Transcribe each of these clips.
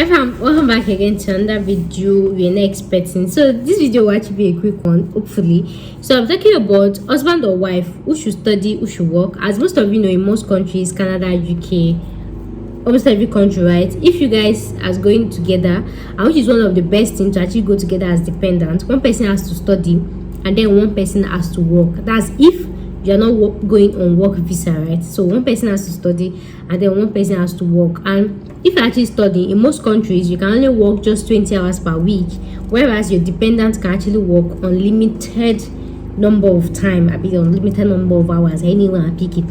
Everyone, welcome back again to another video we're not expecting. So this video will actually be a quick one, hopefully. So I'm talking about husband or wife who should study, who should work. As most of you know, in most countries, Canada, UK, almost every country, right, if you guys are going together, and which is one of the best things to actually go together as dependents, one person has to study and then one person has to work. That's if you're not going on work visa, right? So one person has to study and then one person has to work. And if you're actually studying, in most countries you can only work just 20 hours per week, whereas your dependent can actually work unlimited number of time, a bit unlimited number of hours, anyone can pick it.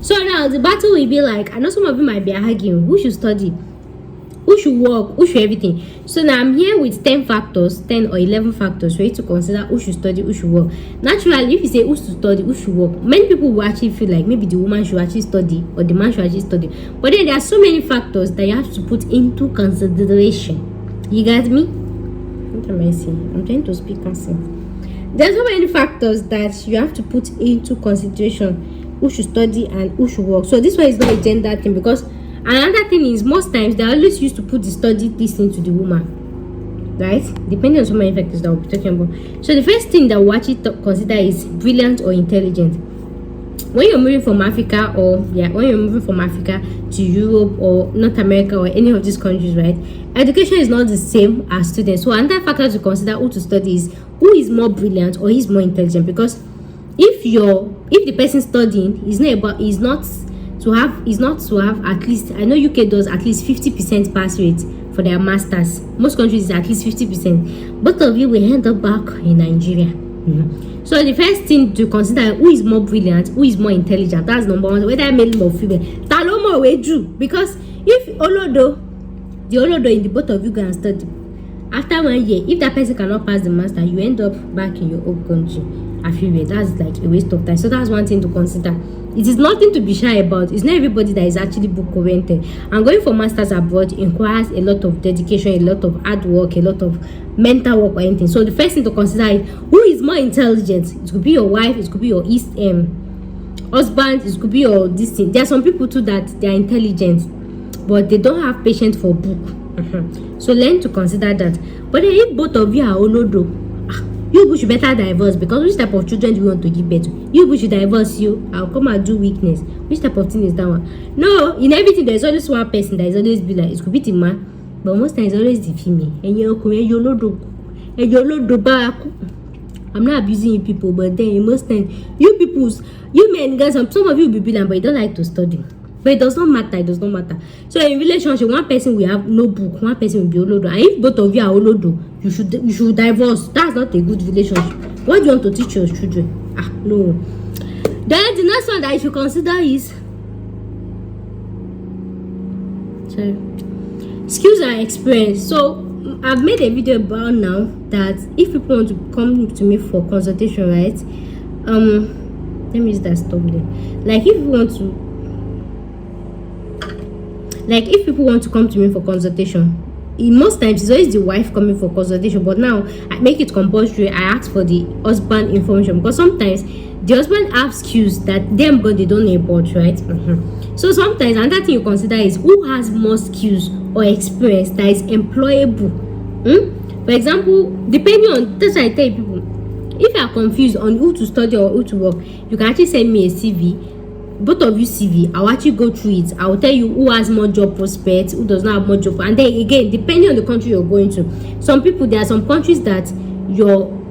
So now the battle will be like, I know some of you might be arguing who should study, who should work, who should everything. So now I'm here with 10 factors, 10 or 11 factors for you to consider who should study, who should work. Naturally, if you say who should study, who should work, many people will actually feel like maybe the woman should actually study or the man should actually study. But then there are so many factors that you have to put into consideration. You got me? What am I saying? I'm trying to speak consent. There are so many factors that you have to put into consideration, who should study and who should work. So this one is not a gender thing, because another thing is most times they always used to put the study this into the woman, right? Depending on so many factors that we'll be talking about. So the first thing that we actually consider is brilliant or intelligent. When you're moving from Africa, to Europe or North America or any of these countries, right, education is not the same as students. So another factor to consider who to study is who is more brilliant or is more intelligent. Because if the person studying is not to have at least, I know UK does at least 50% pass rate for their masters. Most countries is at least 50%. Both of you will end up back in Nigeria. So the first thing to consider, who is more brilliant, who is more intelligent. That's number one. Whether male or female, Talomo way do. Because if the olodo in the both of you can study, after 1 year, if that person cannot pass the master, you end up back in your own country. I feel that's like a waste of time. So that's one thing to consider. It is nothing to be shy about. It's not everybody that is actually book oriented. And going for masters abroad requires a lot of dedication, a lot of hard work, a lot of mental work or anything. So the first thing to consider is who is more intelligent. It could be your wife, it could be your husband, it could be your this thing. There are some people too that they are intelligent, but they don't have patience for book. So learn to consider that. But then if both of you are olodo, you should better divorce, because which type of children do you want to give birth to? You should divorce you. I'll come and do weakness. Which type of thing is that one? No, in everything there's always one person that is always be like, it could be the man, but most times it's always the female. And I'm not abusing you people, but then most times you men guys, some of you will be brilliant, but you don't like to study. But it does not matter. It does not matter. So in relationship, one person will have no book, one person will be olodo. And if both of you are olodo, you should divorce. That's not a good relationship. What do you want to teach your children? No. Then the next one that you should consider is skills and experience. So I've made a video about now that if people want to come to me for consultation, right? Let me use that stop there. If people want to come to me for consultation, most times it's always the wife coming for consultation, but now I make it compulsory. I ask for the husband information, because sometimes the husband have skills that them but they don't know about, right? So sometimes another thing you consider is who has more skills or experience that is employable. For example, depending on, that's why I tell people, if you are confused on who to study or who to work, you can actually send me a CV. Both of you CV, I'll actually go through it. I'll tell you who has more job prospects, who does not have more job. And then again, depending on the country you're going to, there are some countries that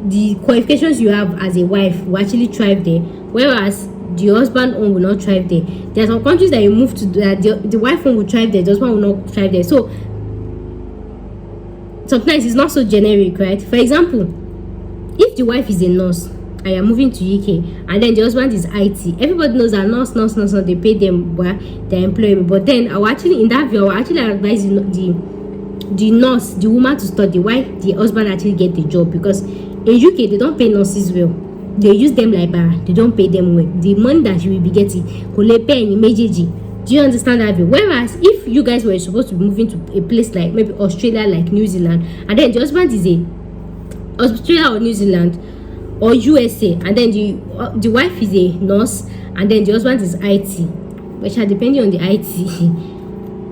the qualifications you have as a wife will actually thrive there, whereas the husband own will not thrive there. There are some countries that you move to that the wife own will thrive there, the husband will not thrive there. So sometimes it's not so generic, right? For example, if the wife is a nurse, I am moving to UK, and then the husband is IT. Everybody knows that nurse, they pay them well, their employment. But then I will actually advise the nurse, the woman, to study, why the husband actually get the job. Because in UK they don't pay nurses well. They use them like bar. They don't pay them well. The money that you will be getting, pay in immediately. Do you understand that? Whereas if you guys were supposed to be moving to a place like maybe Australia, like New Zealand, and then the husband is Australia or New Zealand or USA, and then the wife is a nurse, and then the husband is IT, which are depending on the IT.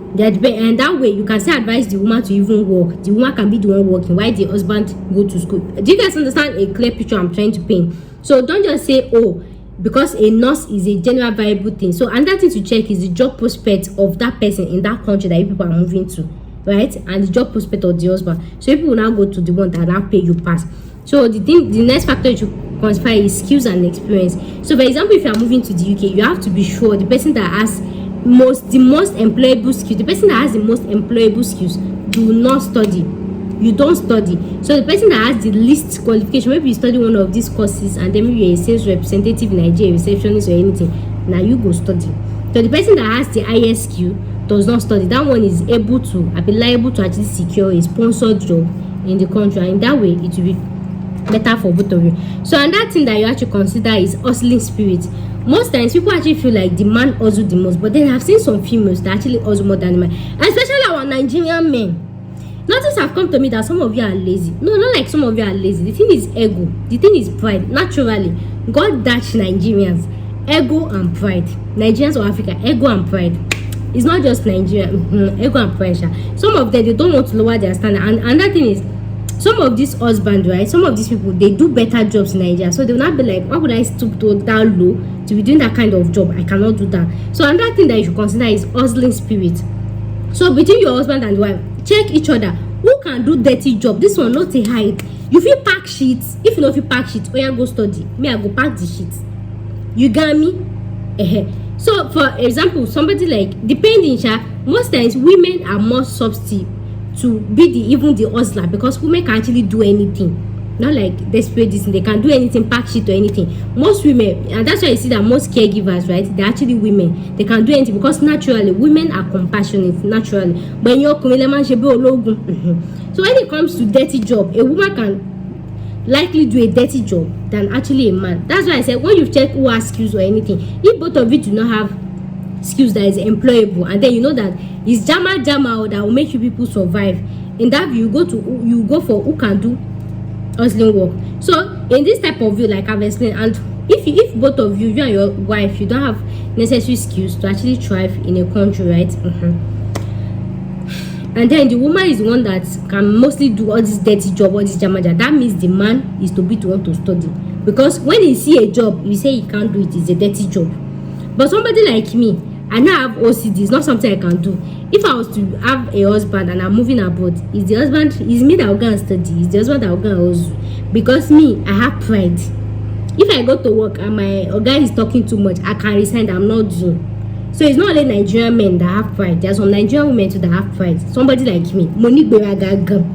And that way you can still advise the woman to even work. The woman can be the one working while the husband go to school. Do you guys understand a clear picture I'm trying to paint? So don't just say, oh, because a nurse is a general viable thing. So another thing to check is the job prospect of that person in that country that you people are moving to, right? And the job prospect of the husband. So people will now go to the one that now pay you pass. So the next factor you should consider is skills and experience. So for example, if you are moving to the UK, you have to be sure the person that has the most employable skills, the person that has the most employable skills, do not study. You don't study. So the person that has the least qualification, maybe you study one of these courses and then maybe you're a sales representative in Nigeria, receptionist or anything, now you go study. So the person that has the highest skill does not study. That one is able to be liable to actually secure a sponsored job in the country, and in that way it will be better for both of you. So another thing that you have to consider is hustling spirit. Most times people actually feel like the man hustle the most, but then I've seen some females that actually hustle more than the man, especially our Nigerian men. Notice have come to me that some of you are lazy. No, not like some of you are lazy. The thing is ego. The thing is pride. Naturally, God dashed Nigerians. Ego and pride. Nigerians or Africa, ego and pride. It's not just Nigeria. Ego and pride. Some of them, they don't want to lower their standard. And another thing is, some of these husbands, right? Some of these people, they do better jobs in Nigeria. So they will not be like, why would I stoop to that low to be doing that kind of job? I cannot do that. So another thing that you should consider is hustling spirit. So between your husband and wife, check each other. Who can do dirty job? This one not a hide. You feel pack sheets. If you know if you pack sheets, oh yeah, go study. Me, I go pack the sheets. You got me? So for example, somebody like depending, most times women are more substitute to be even the hustler, because women can actually do anything. Not like desperate this, they can do anything, pack shit or anything. Most women, and that's why you see that most caregivers, right, they're actually women. They can do anything because naturally women are compassionate naturally. But you're so when it comes to dirty job, a woman can likely do a dirty job than actually a man. That's why I said when you check who has skills or anything, if both of you do not have skills that is employable, and then you know that it's jama that will make you people survive, in that view you go for who can do hustling work. So in this type of view, like I've explained, and if both of you and your wife, you don't have necessary skills to actually thrive in a country, right? And then the woman is the one that can mostly do all this dirty job, all this jamaja. That means the man is to be the one to study, because when he see a job, you say he can't do it, it's a dirty job. But somebody like me, I now have OCD. It's not something I can do. If I was to have a husband and I'm moving abroad, is the husband, is me that will go and study, is the husband that will go and hustle. Because me, I have pride. If I go to work and my guy is talking too much, I can resign. I'm not doing. So it's not only Nigerian men that have pride. There's some Nigerian women too that have pride. Somebody like me, Monique Beragagam.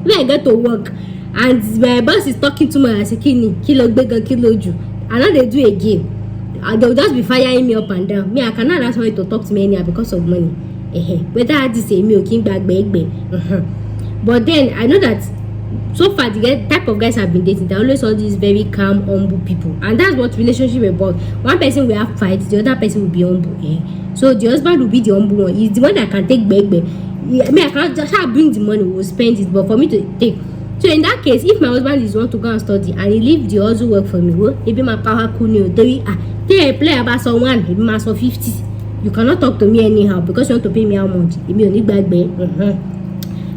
When I go to work and my boss is talking too much, I say, kilo bega, kilo ju. And now they do again. They'll just be firing me up and down. Me, I cannot ask somebody to talk to me anyhow because of money. Whether I just say me or king back beg. But then I know that so far the type of guys I've been dating, they're always all these very calm, humble people, and that's what relationship is about. One person will have fights, the other person will be humble. So the husband will be the humble one. He's the one that can take beg. I mean, I can't just bring the money, we'll spend it, but for me to take. So in that case, if my husband is want to go and study and he leave the hustle work for me, well, maybe my power cool new play about someone, maybe my so 50. You cannot talk to me anyhow because you want to pay me how much. If you need back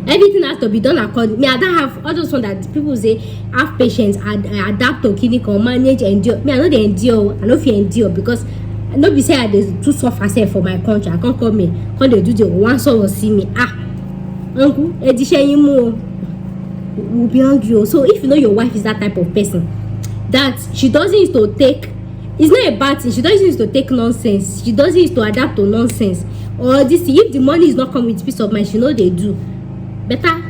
everything has to be done according. Me, I don't have all those ones that people say have patience, adapt to clinical, manage, endure. Me, I know they endure. I know if you endure because I know be say I too suffer self for my country. I can't come me, can't they do the one so will see me. Uncle, will be angry. So if you know your wife is that type of person, that she doesn't used to take, it's not a bad thing. She doesn't used to take nonsense. She doesn't used to adapt to nonsense. Or this, if the money is not coming with peace of mind, she know they do. Better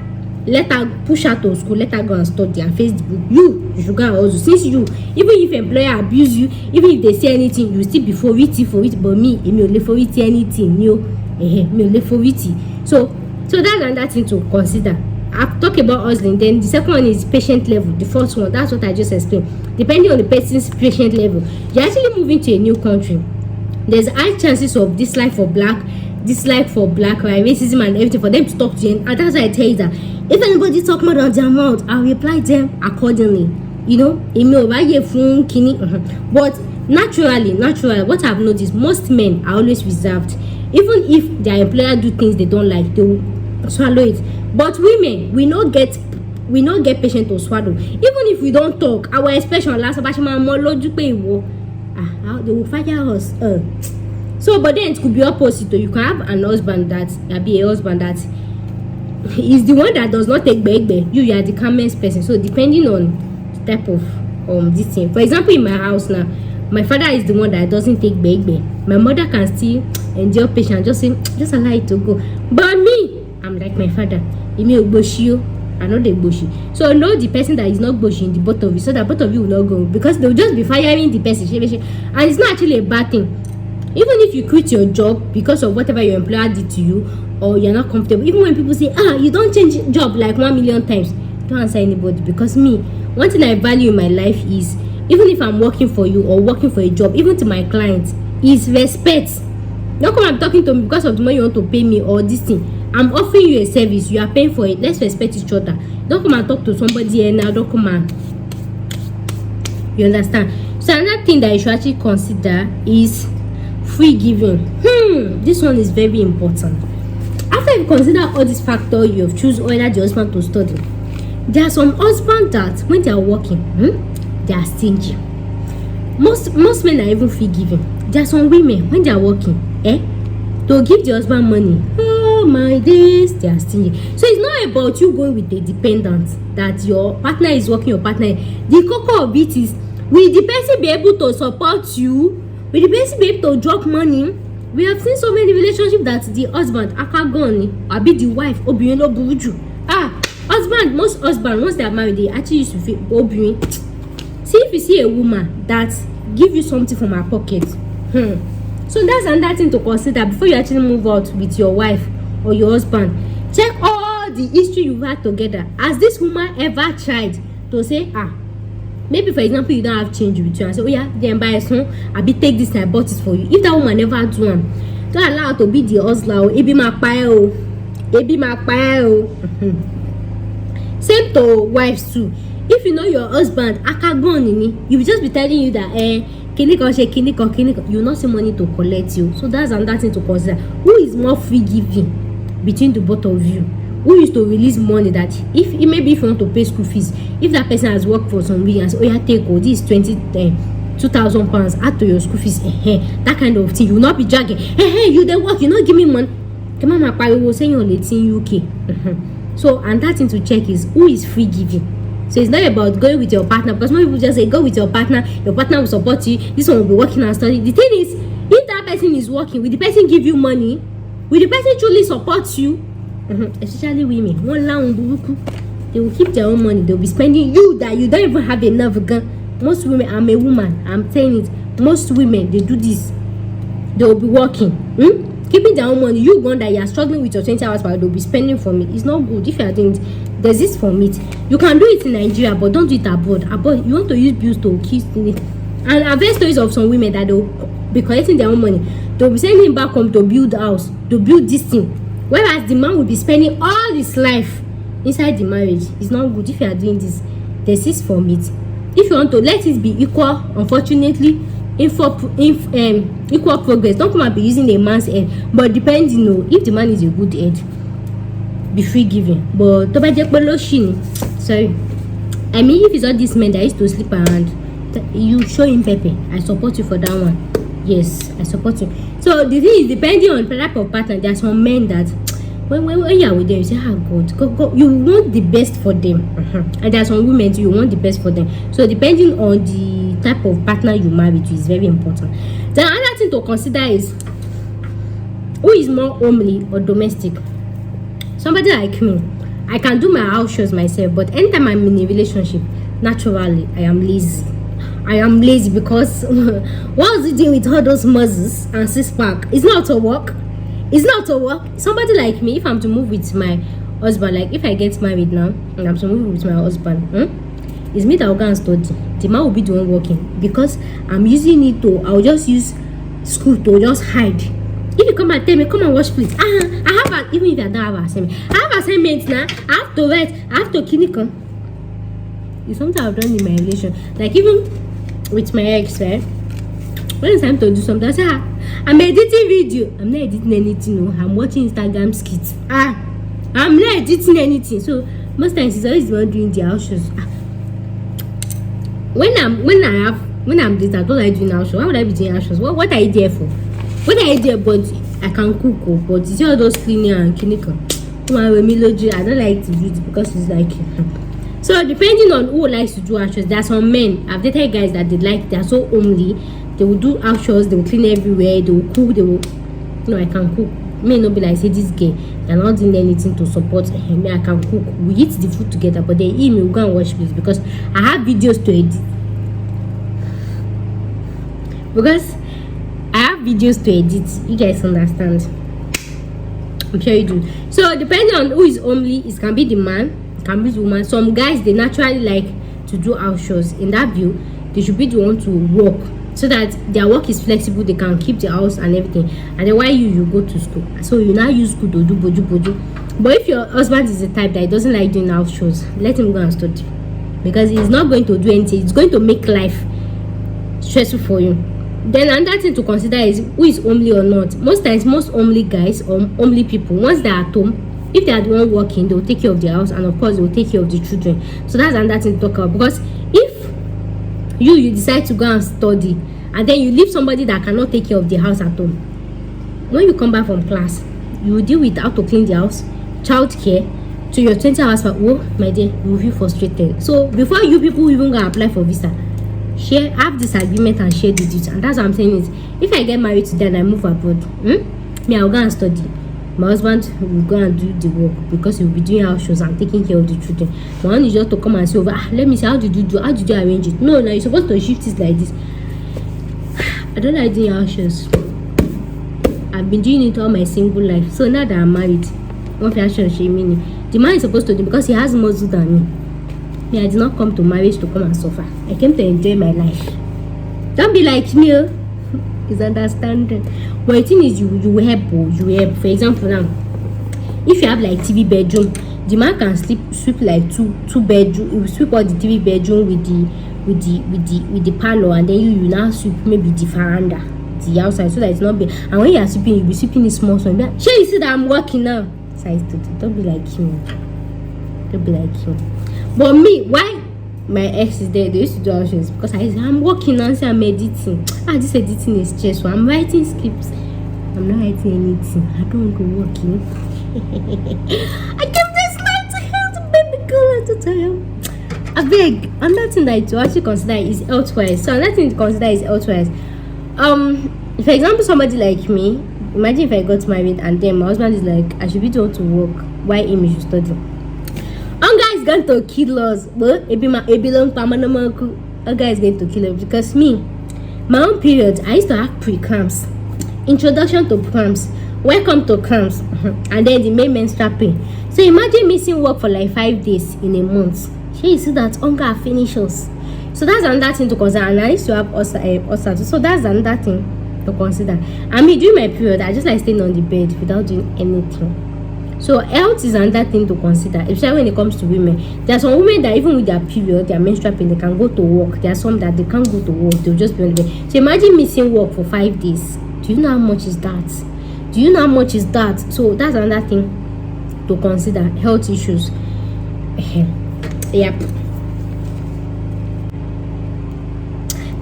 let her push her to school, let her go and study and face the book. You should go and also. Since you, even if employer abuse you, even if they say anything, you still be for it. But me only for it anything. Me only for it. So that's another thing to consider. I've talked about hustling. Then the second one is patient level. The first one, that's what I just explained. Depending on the person's patient level, you're actually moving to a new country. There's high chances of dislike for black, right, racism and everything for them to talk to you. And that's why I tell you that if anybody talk more than their mouth, I'll reply them accordingly. You know, email right here phone kini. But naturally, what I've noticed, most men are always reserved. Even if their employer do things they don't like, they will swallow it. But women, we not get patient to swallow. Even if we don't talk, our expression last they will fire us. So, but then it could be opposite. You can have an husband that be a husband that is the one that does not take baby. You are the calmest person. So depending on the type of this thing. For example, in my house now, my father is the one that doesn't take baby. My mother can still endure patient, just say, just allow it to go. But me, I'm like my father. I know the bushy. So know the person that is not bushy in the both of you, so that both of you will not go, because they'll just be firing the person. And it's not actually a bad thing. Even if you quit your job because of whatever your employer did to you, or you're not comfortable, even when people say, you don't change job like 1 million times, don't answer anybody. Because me, one thing I value in my life is, even if I'm working for you or working for a job, even to my clients, is respect. Don't come and talking to me because of the money you want to pay me or this thing. I'm offering you a service, you are paying for it. Let's respect each other. Don't come and talk to somebody and now don't come and, you understand? So another thing that you should actually consider is free giving. This one is very important. After you consider all these factors, you have choose whether the husband to study. There are some husbands that when they are working, they are stingy. Most men are even free giving. There are some women when they are working, to give the husband money. Oh my days, they are stingy. So it's not about you going with a dependent that your partner is working, your partner. The cocoa of it is, will the person be able to support you? Will the person be able to drop money? We have seen so many relationships that the husband akagoni or be the wife obìnrin ló burú jù. Most husbands once they are married, they actually used to feel obìnrin. See, if you see a woman that give you something from her pocket, so that's another thing to consider before you actually move out with your wife or your husband. Check all the history you've had together. Has this woman ever tried to say, maybe for example you don't have change with you and say, oh yeah, then buy a son, I be take this and I bought it for you. If that woman never do one, don't allow her to be the hustler. Ebi ma pa. Same to wives too. If you know your husband akagoni, he will just be telling you that you will not see money to collect you. So that's another thing to consider. Who is more free giving between the both of you? Who used to release money that if you want to pay school fees, if that person has worked for some weeks and say, oh yeah, take this 2,000 pounds add to your school fees, that kind of thing, you will not be dragging. You then work, you not give me money. Come on, we will send you in UK. So and that thing to check is who is free giving. So it's not about going with your partner, because most people just say go with your partner will support you, this one will be working and studying. The thing is, if that person is working, will the person give you money? Will the person truly support you? Especially women, they will keep their own money. They will be spending you that you don't even have enough gun. Most women, I'm a woman, I'm saying it, most women, they do this. They will be working, keeping their own money. You gone that you are struggling with your 20 hours per day, they'll be spending from it. It's not good. If you are doing it, there's this from it. You can do it in Nigeria, but don't do it abroad. You want to use bills to keep it. And I've heard stories of some women that they'll be collecting their own money. They'll be sending him back home to build a house, to build this thing. Whereas the man will be spending all his life inside the marriage. It's not good. If you are doing this, there's this from it. If you want to let it be equal, unfortunately, equal progress, don't come and be using a man's head. But depending on if the man is a good head, be free giving. But sorry, I mean, if it's all these men that used to sleep around, you show him Pepe. I support you for that one. Yes, I support you. So the thing is, depending on the type of partner, there are some men that when you are with them, you say, God, go, you want the best for them. And there are some women too, you want the best for them. So depending on the type of partner you marry to is very important. Then another thing to consider is who is more homely or domestic. Somebody like me, I can do my house chores myself, but anytime I'm in a relationship, naturally I am lazy. Because what's it doing with all those muscles and six pack? It's not to work. Somebody like me, if I'm to move with my husband, like if I get married now and I'm to move with my husband, it's me that will go and study. The man will be the one working, because I'm using it to, I'll just use school to just hide. If you come and tell me, come and watch please, even if I don't have assignment, I have assignments now, I have to write, I have to clinical. It's something I've done in my relation. Like even with my ex, right? When it's time to do something, I say, I'm editing video. I'm not editing anything. No, I'm watching Instagram skits. I'm not editing anything. So most times it's always the one doing the house shows. When I'm this, I don't like doing house shows. Why would I be doing house shows? What are you there for? What are you there? But I can cook, but you see all those cleaning and clinical. I don't like to do it because it's like. So depending on who likes to do house shows, there are some men. I've dated guys that they're so homely. They will do house shows, they will clean everywhere, they will cook, I can cook. May not be like, say, this guy, they're not doing anything to support him. I can cook. We eat the food together, but then him will go and watch this because I have videos to edit. Because I have videos to edit. You guys understand? I'm sure you do. So depending on who is homely, it can be the man, it can be the woman. Some guys, they naturally like to do house shows. In that view, they should be the one to work, so that their work is flexible, they can keep the house and everything. And then while you go to school, so you now use school to do boju. But if your husband is the type that he doesn't like doing house shows, let him go and study, because he's not going to do anything. It's going to make life stressful for you. Then another thing to consider is who is homely or not. Most times, most homely guys or homely people, once they're at home, if they are the one working, they will take care of their house, and of course they will take care of the children. So that's another thing to talk about. Because if you decide to go and study, and then you leave somebody that cannot take care of the house at home, when you come back from class, you will deal with how to clean the house, child care, to your 20 hours for, oh my dear, you will feel frustrated. So before you people even go apply for visa, have this agreement and share the duties. And that's what I'm saying is, if I get married today and I move abroad, me, I'll go and study. My husband will go and do the work because he will be doing house shows and taking care of the children. My own is just to come and say over, let me see, how did you arrange it? No, you're supposed to shift it like this. I don't like doing house shows. I've been doing it all my single life. So now that I'm married, one fashion shaming, the man is supposed to do because he has more than me. Me, I did not come to marriage to come and suffer. I came to enjoy my life. Don't be like me. It's understanding. But the thing is, you will help. For example, now, if you have like TV bedroom, the man can sweep like two bedroom. He will sweep all the TV bedroom with the parlor, and then you now sweep maybe the veranda, the outside, so that it's not big. And when you are sweeping, you'll be sweeping the small one. Sure, you see that I'm working now. Size 2. Don't be like him. Don't be like him. But me, why my ex is there? They used to do house shows because I'm working and say I'm editing. This editing is stressful. I'm writing scripts. I'm not writing anything. I don't go working. I kept this light to help the baby girl to tell you. I beg. Another thing that to actually consider is health-wise. So another thing to consider is health-wise. For example, somebody like me, imagine if I got married and then my husband is like, I should be told to work. Why him should study? Guy is going to kill us. But a guy is going to kill us because me, my own period, I used to have pre-cramps, introduction to cramps, welcome to cramps, and then the main menstrual pain. So imagine missing work for like 5 days in a month. Here you see that hunger finishes. So that's another thing to consider. And I used to have ulcer. So that's another thing to consider. I mean, during my period, I just like staying on the bed without doing anything. So health is another thing to consider, especially when it comes to women. There are some women that even with their period, their menstrual pain, they can go to work. There are some that they can't go to work. They'll just be on the bed. So imagine missing work for 5 days. Do you know how much is that? So that's another thing to consider. Health issues. Yep.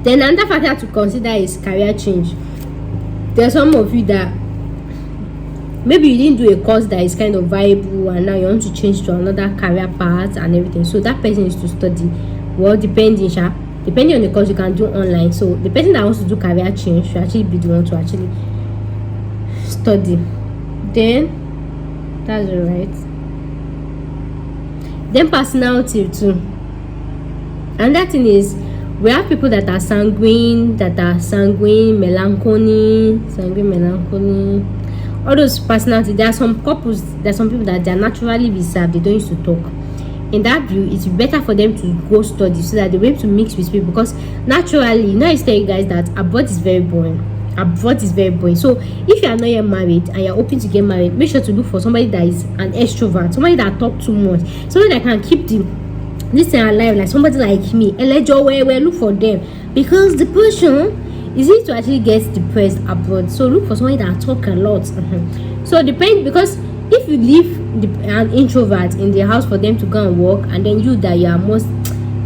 Then another factor to consider is career change. There are some of you that maybe you didn't do a course that is kind of viable and now you want to change to another career path and everything. So that person is to study. Well, depending on the course you can do online. So the person that wants to do career change should actually be the one to actually study. Then that's all right. Then personality too. And that thing is, we have people that are sanguine, melancholy. All those personality. There are some couples, there are some people that they are naturally reserved, they don't used to talk. In that view, it's better for them to go study so that they're able to mix with people, because naturally, I tell you guys that abroad is very boring. So if you are not yet married and you're hoping to get married, make sure to look for somebody that is an extrovert, somebody that talks too much, somebody that can keep this thing alive, like somebody like me. Look for them, because the person It's easy to actually get depressed abroad, so look for someone that talk a lot. So depend, because if you leave an introvert in the house for them to go and work, and then you that you are most,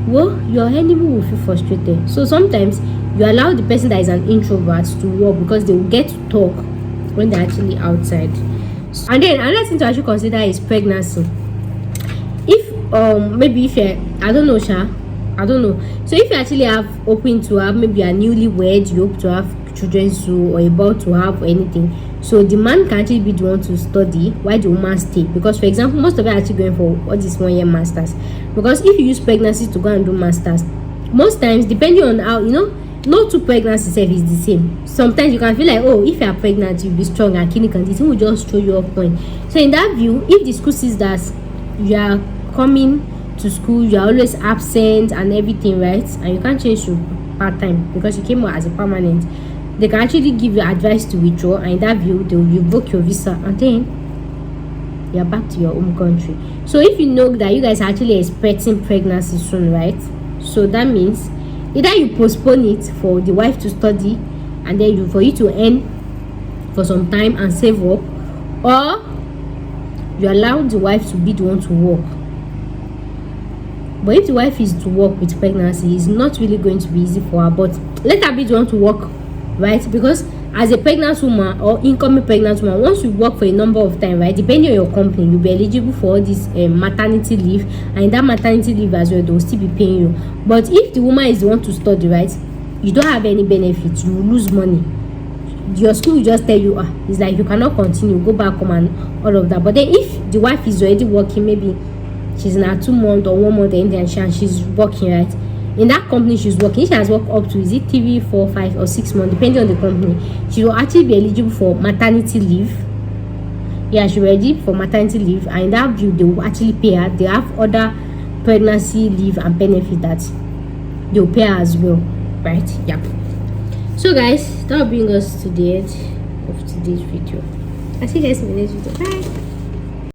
well, your enemy will feel frustrated. So sometimes you allow the person that is an introvert to work, because they will get to talk when they're actually outside. And then another thing to actually consider is pregnancy. If maybe if you're, I don't know, so if you actually have hoping to have, maybe you're newlywed, you hope to have children soon, or about to have, or anything, so the man can actually be the one to study while the woman stay. Because for example, most of them are actually going for what is 1 year masters, because if you use pregnancy to go and do masters, most times depending on how, no two pregnancy itself is the same. Sometimes you can feel like, oh, if you are pregnant you'll be strong and clinical, the thing will just throw you off point. So in that view, if the school sees that you are coming to school, you are always absent and everything, right, and you can't change to part-time because you came out as a permanent, they can actually give you advice to withdraw, and in that view they will revoke your visa, and then you're back to your home country. So if you know that you guys are actually expecting pregnancy soon, right, so that means either you postpone it for the wife to study, and then for you to earn for some time and save up, or you allow the wife to be the one to work. But if the wife is to work with pregnancy, it's not really going to be easy for her, but let her be the one to work, right? Because as a pregnant woman or incoming pregnant woman, once you work for a number of time, right, depending on your company, you'll be eligible for all this maternity leave, and in that maternity leave as well, they'll still be paying you. But if the woman is the one to study, right, you don't have any benefits, you will lose money. Your school will just tell you, it's like you cannot continue, go back home and all of that. But then if the wife is already working, maybe she's in her 2 month or 1 month internship, and she's working, right, in that company she's working, she has worked up to, is it 3, 4, 5 or 6 months, depending on the company, she will actually be eligible for maternity leave. Yeah, she will be eligible for maternity leave, and in that view they will actually pay her. They have other pregnancy leave and benefit that they will pay her as well, right? Yeah. So guys, that will bring us to the end of today's video. I'll see you guys in the next video. Bye.